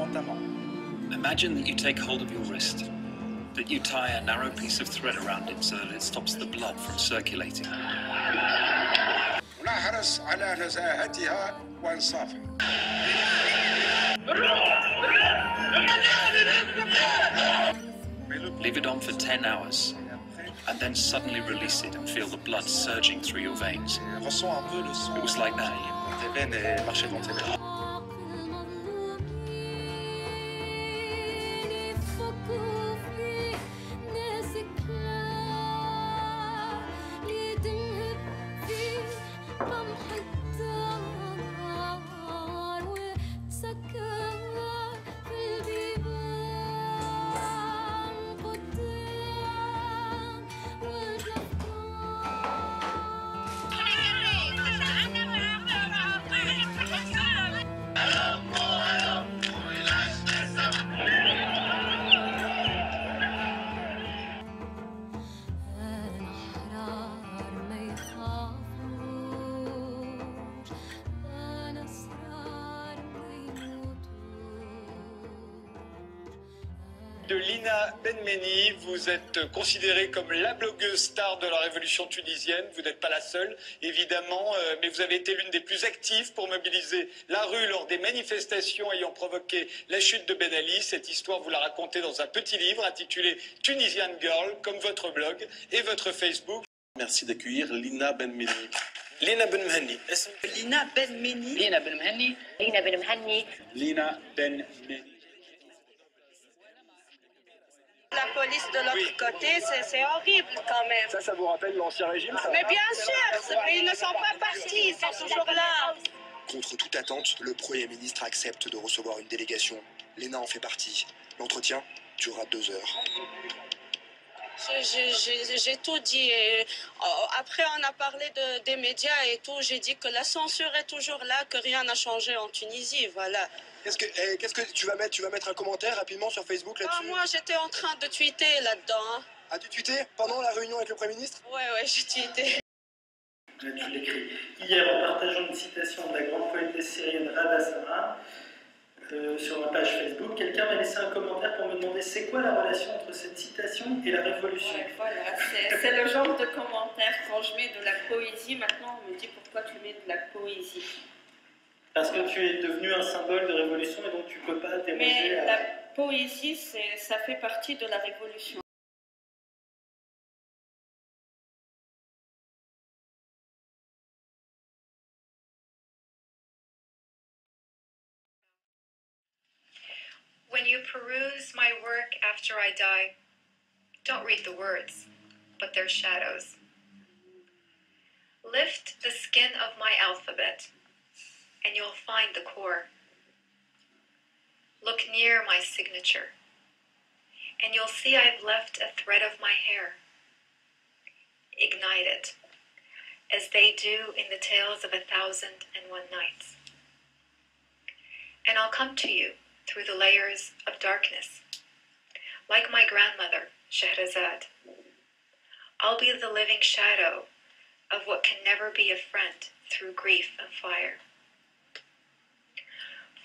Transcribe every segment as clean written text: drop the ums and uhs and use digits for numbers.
notamment. Imagine that you take hold of your wrist, that you tie a narrow piece of thread around it so that it stops the blood from circulating. ونحرص على نزاهتها وانصافها. Leave it on for 10 hours, and then suddenly release it and feel the blood surging through your veins. It was like that. De Lina Benmeni, vous êtes considérée comme la blogueuse star de la révolution tunisienne. Vous n'êtes pas la seule, évidemment, mais vous avez été l'une des plus actives pour mobiliser la rue lors des manifestations ayant provoqué la chute de Ben Ali. Cette histoire, vous la racontez dans un petit livre intitulé Tunisian Girl, comme votre blog et votre Facebook. Merci d'accueillir Lina Benmeni. Lina Benmeni. Lina Benmeni. Lina Benmeni. Lina Benmeni. Lina Benmeni. La police de l'autre côté, c'est horrible quand même. Ça vous rappelle l'ancien régime, ça? Mais bien sûr, ils ne sont pas partis, ils sont toujours là. Contre toute attente, le Premier ministre accepte de recevoir une délégation. Léna en fait partie. L'entretien durera 2 heures. J'ai tout dit. Et après, on a parlé des médias et tout. J'ai dit que la censure est toujours là, que rien n'a changé en Tunisie. Voilà. Qu'est-ce que tu vas mettre? Tu vas mettre un commentaire rapidement sur Facebook là-dessus? Moi, j'étais en train de tweeter là-dedans. Hein. Ah, tu tweetais pendant la réunion avec le Premier ministre? Ouais, j'ai tweeté. Tu l'écris. Hier, en partageant une citation de la grande poétesse syrienne Rada Samra sur ma page Facebook, quelqu'un m'a laissé un commentaire pour me demander c'est quoi la relation entre cette citation et la révolution. Ouais, voilà, c'est le genre de commentaire. Quand je mets de la poésie, maintenant on me dit pourquoi tu mets de la poésie. Parce que tu es devenu un symbole de révolution et donc tu peux pas déroger. Mais la poésie, ça fait partie de la révolution. When you peruse my work after I die, don't read the words, but their shadows. Lift the skin of my alphabet, and you'll find the core. Look near my signature, and you'll see I've left a thread of my hair. Ignite it, as they do in the tales of 1001 Nights. And I'll come to you through the layers of darkness, like my grandmother, Shahrazad. I'll be the living shadow of what can never be a friend through grief and fire.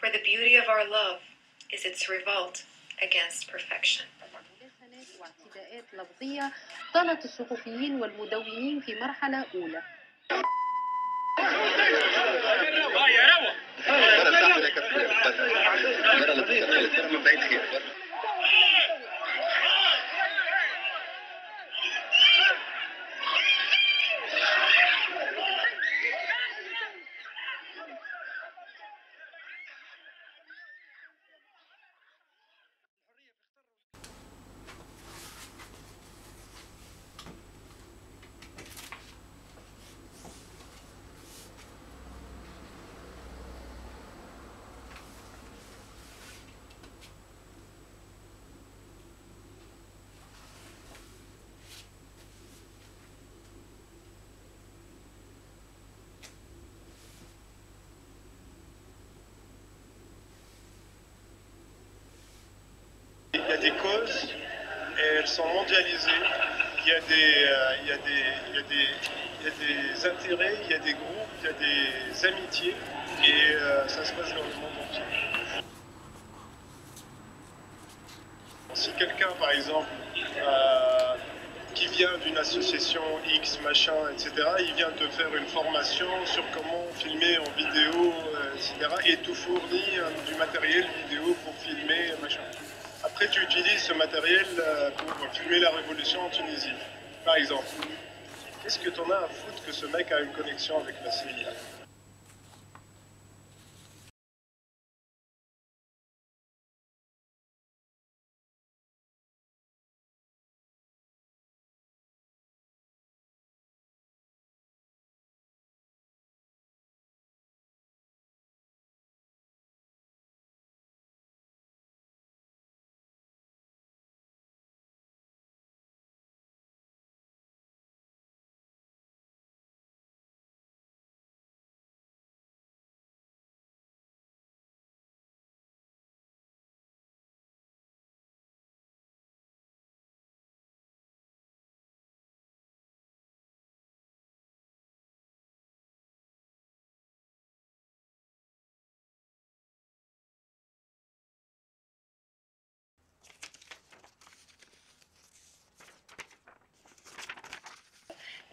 For the beauty of our love is its revolt against perfection. واعتداءات لفظية طالت الصحفيين والمدونين في مرحلة أولى. Il y a des causes et elles sont mondialisées. Il y a des intérêts, il y a des groupes, il y a des amitiés et ça se passe dans le monde entier. par exemple, qui vient d'une association X, machin, etc., il vient te faire une formation sur comment filmer en vidéo, etc., et tout fournit du matériel vidéo pour filmer, machin. Après, tu utilises ce matériel pour filmer la révolution en Tunisie, par exemple. Qu'est-ce que t'en as à foutre que ce mec a une connexion avec la CIA?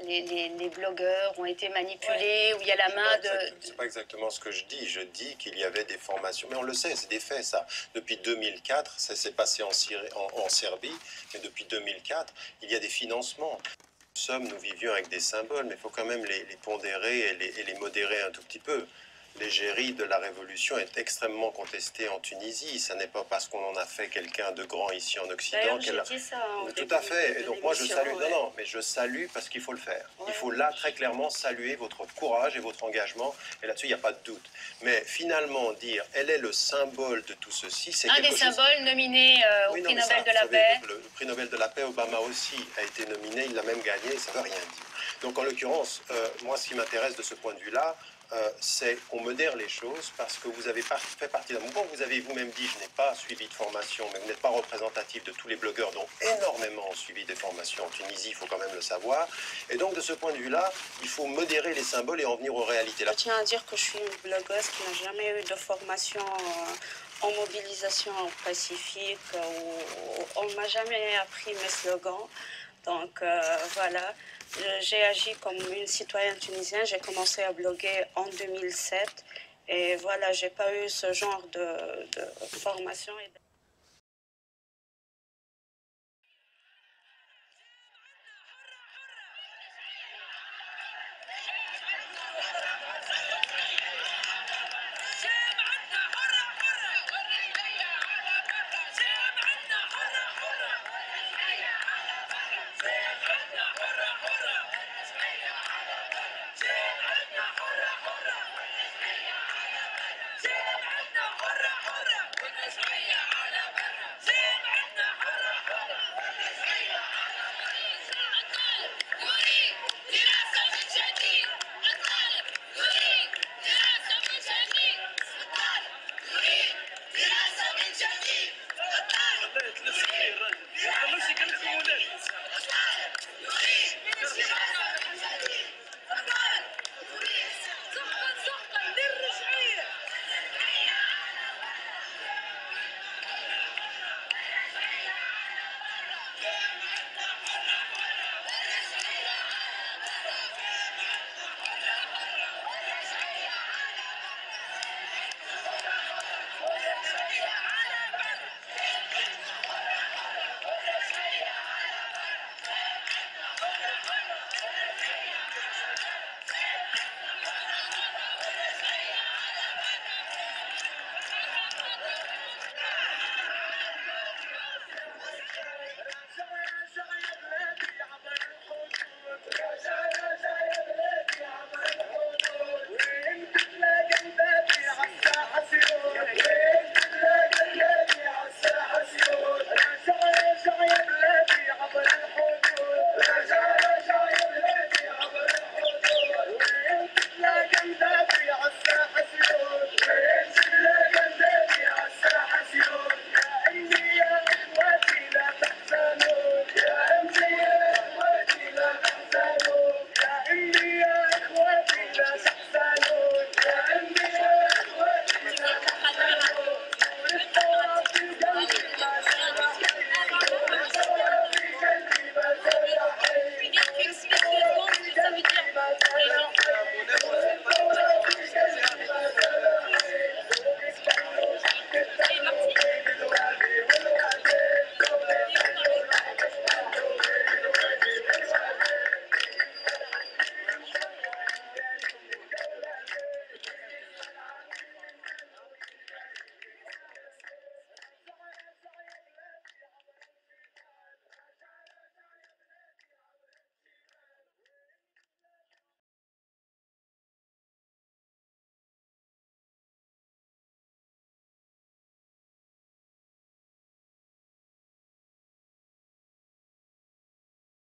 Les blogueurs ont été manipulés, où il y a la main de... C'est pas exactement ce que je dis. Je dis qu'il y avait des formations. Mais on le sait, c'est des faits, ça. Depuis 2004, ça s'est passé en Serbie, mais depuis 2004, il y a des financements. Nous vivions avec des symboles, mais il faut quand même les pondérer et les modérer un tout petit peu. L'égérie de la révolution est extrêmement contestée en Tunisie. Ça n'est pas parce qu'on en a fait quelqu'un de grand ici en Occident qu'elle a... Dit ça tout à fait. Et donc moi je salue. Ouais. Non, mais je salue parce qu'il faut le faire. Ouais. Il faut là très clairement saluer votre courage et votre engagement. Et là-dessus il n'y a pas de doute. Mais finalement dire elle est le symbole de tout ceci, c'est un des symboles nominés au prix Nobel de la paix. Le prix Nobel de la paix, Obama aussi a été nominé. Il l'a même gagné. Ça ne veut rien dire. Donc en l'occurrence, moi ce qui m'intéresse de ce point de vue-là, c'est qu'on modère les choses parce que vous avez fait partie d'un mouvement. Vous avez vous-même dit, je n'ai pas suivi de formation, mais vous n'êtes pas représentatif de tous les blogueurs dont énormément ont suivi des formations en Tunisie, il faut quand même le savoir. Et donc de ce point de vue-là, il faut modérer les symboles et en venir aux réalités. Je tiens à dire que je suis une blogueuse qui n'a jamais eu de formation en mobilisation pacifique, on ne m'a jamais appris mes slogans. Donc voilà. J'ai agi comme une citoyenne tunisienne, j'ai commencé à bloguer en 2007 et voilà, j'ai pas eu ce genre de formation.